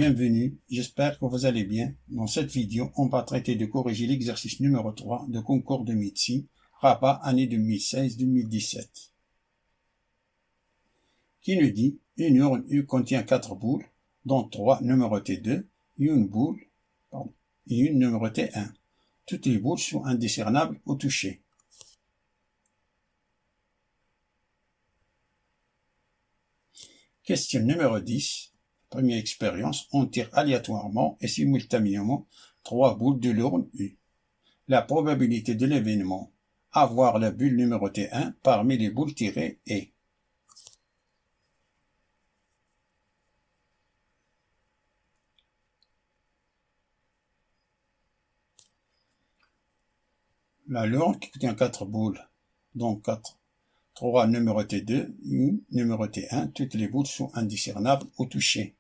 bienvenue, j'espère que vous allez bien. Dans cette vidéo, on va traiter de corriger l'exercice numéro 3 de concours de médecine, rabat année 2016-2017. Qui nous dit, une urne U contient 4 boules, dont 3 numérotées 2 et une numérotée 1. Toutes les boules sont indiscernables au toucher. Question numéro 10. Première expérience, on tire aléatoirement et simultanément 3 boules de l'urne U. La probabilité de l'événement avoir la bulle numérotée 1 parmi les boules tirées est. La l'urne qui contient 4 boules, donc 3 numérotées 2, une numérotée 1, toutes les boules sont indiscernables au toucher.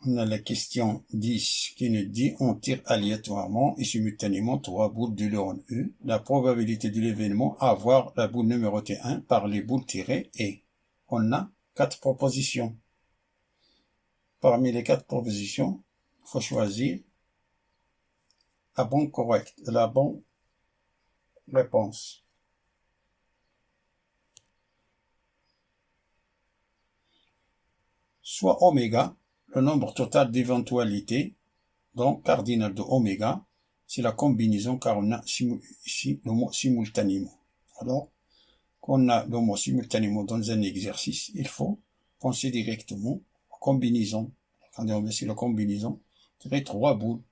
On a la question 10 qui nous dit on tire aléatoirement et simultanément 3 boules de l'urne U. La probabilité de l'événement avoir la boule numérotée 1 par les boules tirées est. On a 4 propositions. Parmi les 4 propositions, il faut choisir la bonne réponse. Soit oméga, le nombre total d'éventualités, donc cardinal de oméga, c'est la combinaison car on a ici le mot simultanément. Alors, quand on a le mot simultanément dans un exercice, il faut penser directement aux combinaisons. Quand on met sur la combinaison, tirer 3 boules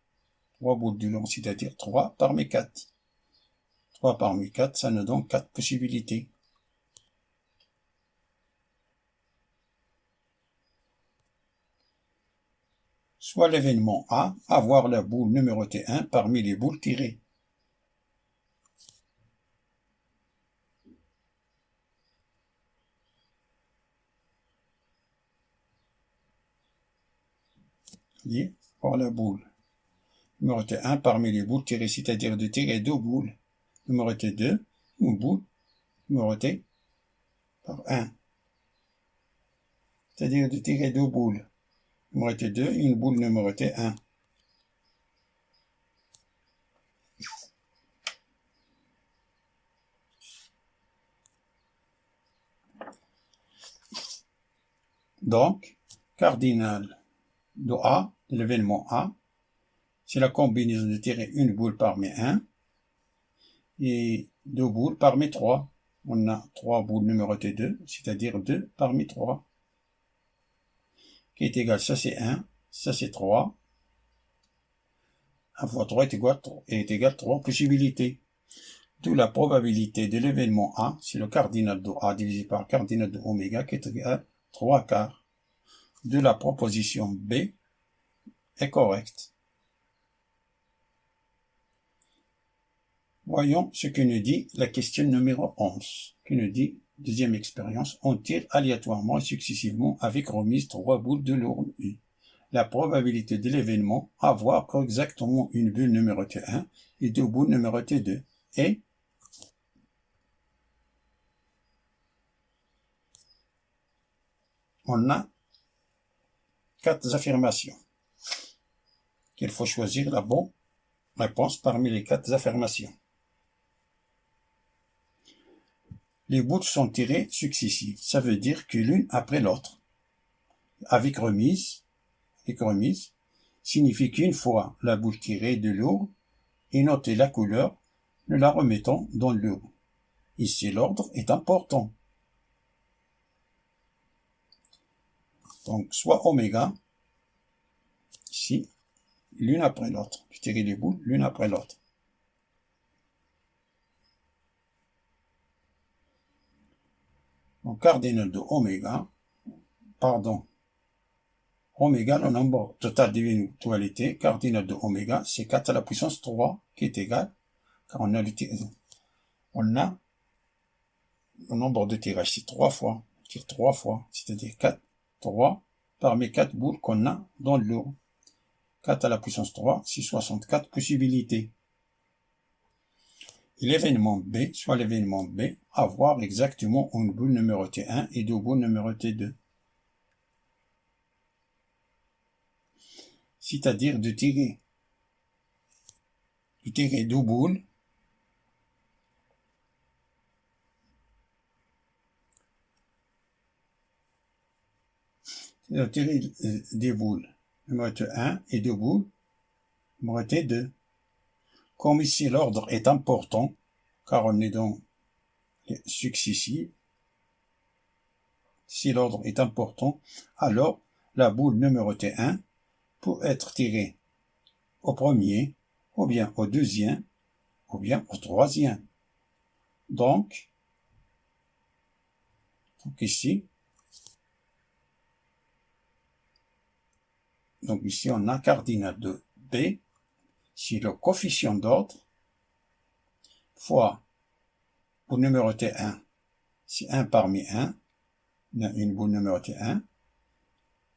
de l'urne, c'est-à-dire 3 parmi 4. 3 parmi 4, ça nous donne 4 possibilités. Soit l'événement A, avoir la boule numérotée 1 parmi les boules tirées. Avoir la boule numérotée 1 parmi les boules tirées, c'est-à-dire de tirer 2 boules numérotées 2, une boule numérotée par 1. C'est-à-dire de tirer 2 boules numérotée 2 et une boule numérotée 1. Donc, cardinal de A, de l'événement A, c'est la combinaison de tirer une boule parmi 1 et 2 boules parmi 3. On a 3 boules numérotées 2, c'est-à-dire 2 parmi 3. Qui est égal, ça c'est 1, ça c'est 3. 1 fois 3 est égal 3 possibilités. D'où la probabilité de l'événement A, c'est le cardinal de A divisé par le cardinal de oméga qui est égal 3 quarts. De la proposition B est correcte. Voyons ce que nous dit la question numéro 11, qui nous dit, deuxième expérience, on tire aléatoirement et successivement avec remise 3 boules de l'urne U. La probabilité de l'événement avoir exactement une bulle numérotée 1 et 2 boules numérotées 2 est. On a 4 affirmations qu'il faut choisir la bonne réponse parmi les 4 affirmations. Les boules sont tirées successives, ça veut dire que l'une après l'autre. Avec remise, signifie qu'une fois la boule tirée de l'urne et notez la couleur, nous la remettons dans l'urne. Ici, l'ordre est important. Donc, soit oméga, ici, l'une après l'autre. Je tire les boules l'une après l'autre. Donc, cardinal de oméga, oméga, le nombre total d'éventualités, cardinal de oméga, c'est 4 à la puissance 3 qui est égal, car on a le nombre de tirages, c'est 3 fois, on tire 3 fois, c'est-à-dire 3 parmi 4 boules qu'on a dans l'urne. 4 à la puissance 3, c'est 64 possibilités. l'événement B, soit l'événement B, avoir exactement une boule numérotée 1 et deux boules numérotées 2. C'est-à-dire de tirer deux boules des boules numérotées 1 et deux boules numérotées 2. Comme ici l'ordre est important, car on est dans les successifs, si l'ordre est important, alors la boule numérotée 1 peut être tirée au premier, ou bien au deuxième, ou bien au troisième. Donc ici, on a cardinal de B, si le coefficient d'ordre fois boule numérotée 1, c'est 1 parmi 1, on a une boule numérotée 1,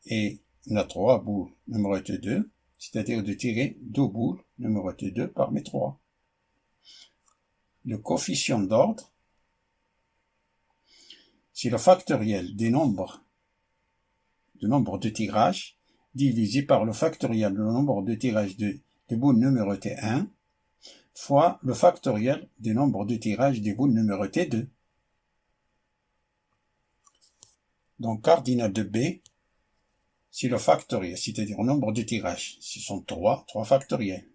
et on a 3 boules numérotées 2, c'est-à-dire de tirer 2 boules numérotées 2 parmi 3. Le coefficient d'ordre, c'est le factoriel du nombre de tirages divisé par le factoriel du nombre de tirages de boules numérotées 1 fois le factoriel du nombre de tirages des boules numérotées 2. Donc cardinal de B, c'est le factoriel, c'est-à-dire le nombre de tirages. Ce sont 3 factoriels,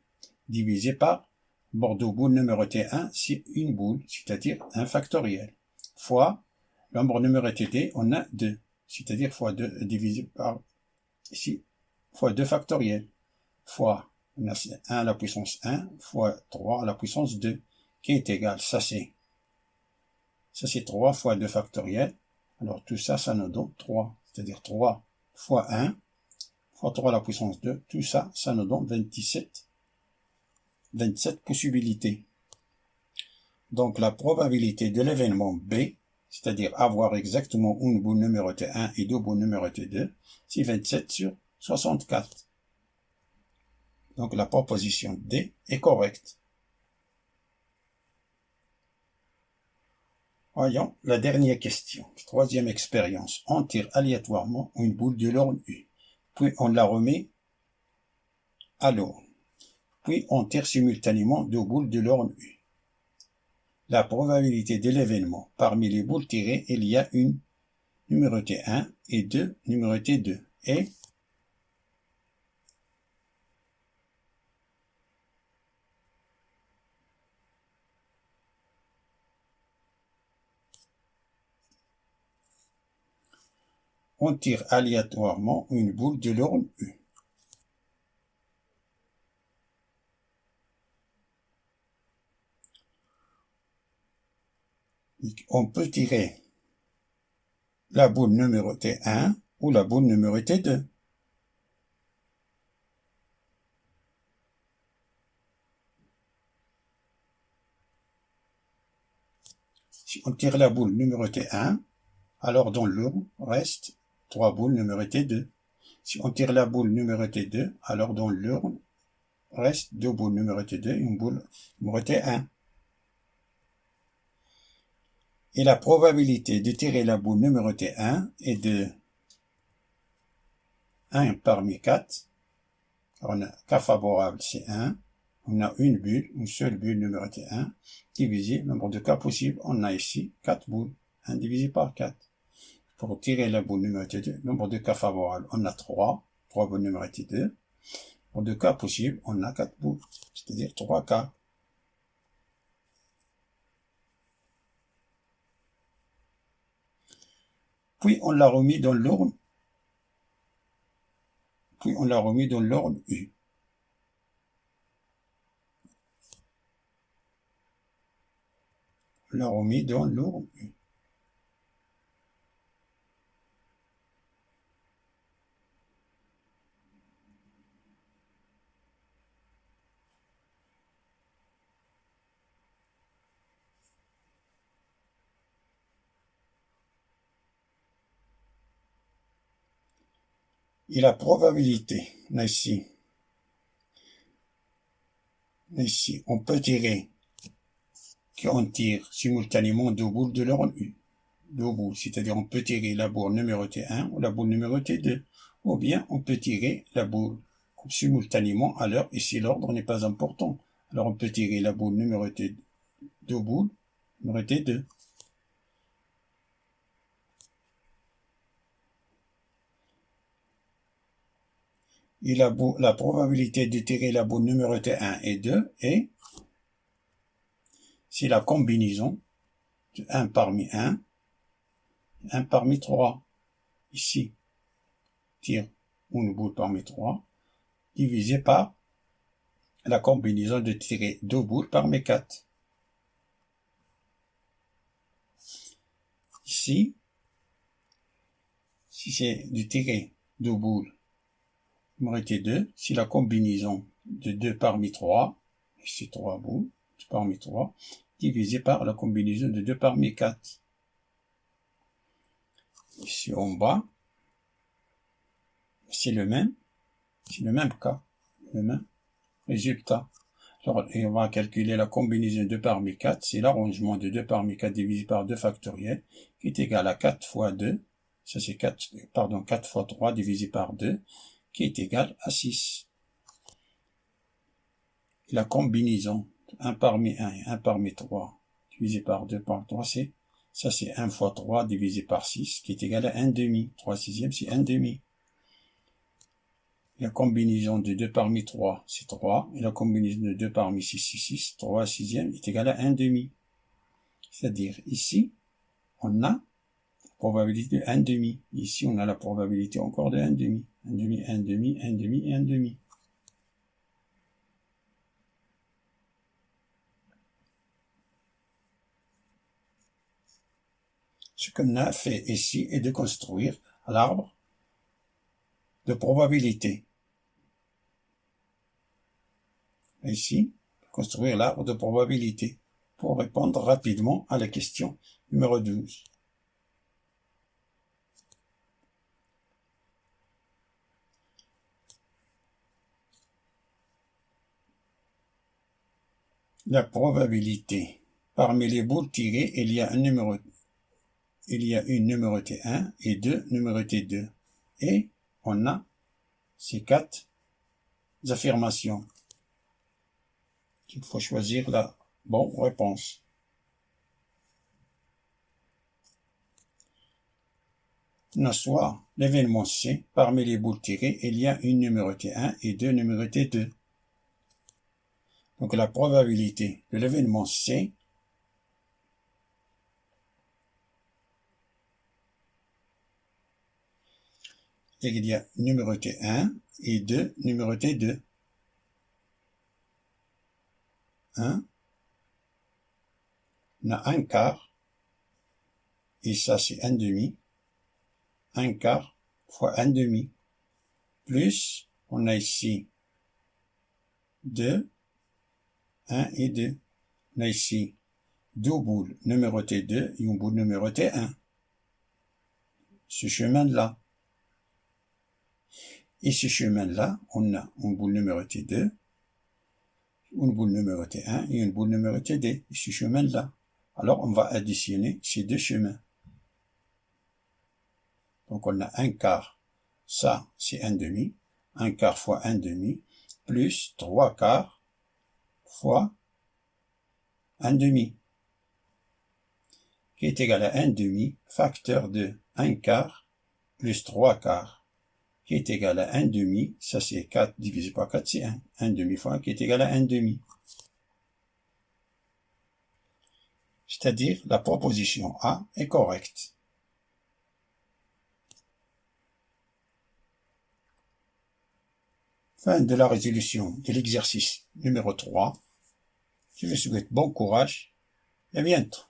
divisé par Bordeaux boule numérotée 1, c'est une boule, c'est-à-dire 1 factoriel, fois le nombre numéroté D, on a 2, c'est-à-dire fois 2 divisé par, ici, fois 2 factoriel, fois, on a 1 à la puissance 1, fois 3 à la puissance 2, qui est égal, ça c'est 3 fois 2 factoriel, alors tout ça, ça nous donne 3, c'est-à-dire 3 fois 1, fois 3 à la puissance 2, tout ça, ça nous donne 27 possibilités. Donc la probabilité de l'événement B, c'est-à-dire avoir exactement une boule numérotée 1 et deux boules numérotées 2, c'est 27 sur 64. Donc la proposition D est correcte. Voyons la dernière question. Troisième expérience. On tire aléatoirement une boule de l'ordre U, puis on la remet à l'ordre. Puis on tire simultanément deux boules de l'ordre U. La probabilité de l'événement. Parmi les boules tirées, il y a une numérotée 1 et 2 numérotée 2. Et on tire aléatoirement une boule de l'ordre U. On peut tirer la boule numérotée 1 ou la boule numérotée 2. Si on tire la boule numérotée 1, alors dans l'urne reste 3 boules numérotées 2. Si on tire la boule numérotée 2, alors dans l'urne reste 2 boules numérotées 2 et une boule numérotée 1. Et la probabilité de tirer la boule numérotée 1 est de 1 parmi 4. On a cas favorable, c'est 1. On a une seule bulle numérotée 1, divisé le nombre de cas possibles. On a ici 4 boules, 1 divisé par 4. Pour tirer la boule numérotée 2, nombre de cas favorables, on a 3 boules numérotées 2. Pour 2 cas possibles, on a 4 boules, c'est-à-dire 3 cas. Puis on l'a remis dans l'urne. Puis on l'a remis dans l'urne U. On l'a remis dans l'urne U. Et la probabilité, ici, on peut tirer qu'on tire simultanément deux boules de leur deux boules, c'est-à-dire on peut tirer la boule numérotée 1 ou la boule numérotée 2, ou bien on peut tirer la boule simultanément à l'heure, ici l'ordre n'est pas important. Alors on peut tirer la boule numérotée 2 boules, numérotée 2. Et la probabilité de tirer la boule numérotée 1 et 2 est, c'est la combinaison de 1 parmi 1, 1 parmi 3. Ici, tire une boule parmi 3, divisé par la combinaison de tirer 2 boules parmi 4. Ici, si c'est de tirer 2 boules, numérotée 2, c'est la combinaison de 2 parmi 3, ici 3 boules, 2 parmi 3, divisé par la combinaison de 2 parmi 4. Ici en bas, c'est le même cas, le même résultat. Alors, et on va calculer la combinaison de 2 parmi 4, c'est l'arrangement de 2 parmi 4 divisé par 2 factoriel, qui est égal à 4 fois 2, ça c'est 4 fois 3 divisé par 2, qui est égal à 6. Et la combinaison de 1 parmi 1 et 1 parmi 3 divisé par 2 par 3, ça c'est 1 fois 3 divisé par 6, qui est égal à 1 demi. 3 sixièmes, c'est 1 demi. La combinaison de 2 parmi 3, c'est 3. Et la combinaison de 2 parmi 6, c'est 6. 3 sixièmes est égal à 1 demi. C'est-à-dire, ici, on a la probabilité de 1 demi. Ici, on a la probabilité encore de 1 demi. 1 demi, 1 demi, 1 demi et 1 demi. Ce qu'on a fait ici est de construire l'arbre de probabilité. Ici, construire l'arbre de probabilité pour répondre rapidement à la question numéro 12. La probabilité. Parmi les boules tirées, il y a une numérotée 1 et 2 numérotée 2. Et on a ces 4 affirmations. Il faut choisir la bonne réponse. Soit l'événement C, parmi les boules tirées, il y a une numérotée 1 et 2 numérotée 2. Donc la probabilité de l'événement C c'est qu'il y a numérotée 1 et 2 numérotée 2. 1, on a 1 quart, et ça c'est 1 demi, 1 quart fois 1 demi, plus on a ici 2, 1 et 2. On a ici 2 boules numérotées 2 et une boule numérotée 1. Ce chemin-là. Et ce chemin-là, on a une boule numérotée 2, une boule numérotée 1 et une boule numérotée 2. Et ce chemin-là. Alors, on va additionner ces deux chemins. Donc, on a 1 quart. Ça, c'est 1 demi. 1 quart fois 1 demi, plus 3 quarts fois 1 demi, qui est égal à 1 demi, facteur de 1 quart plus 3 quarts, qui est égal à 1 demi, ça c'est 4 divisé par 4, c'est 1. 1 demi fois 1 qui est égal à 1 demi. C'est-à-dire, la proposition A est correcte. Fin de la résolution de l'exercice numéro 3. Je vous souhaite bon courage et à bientôt.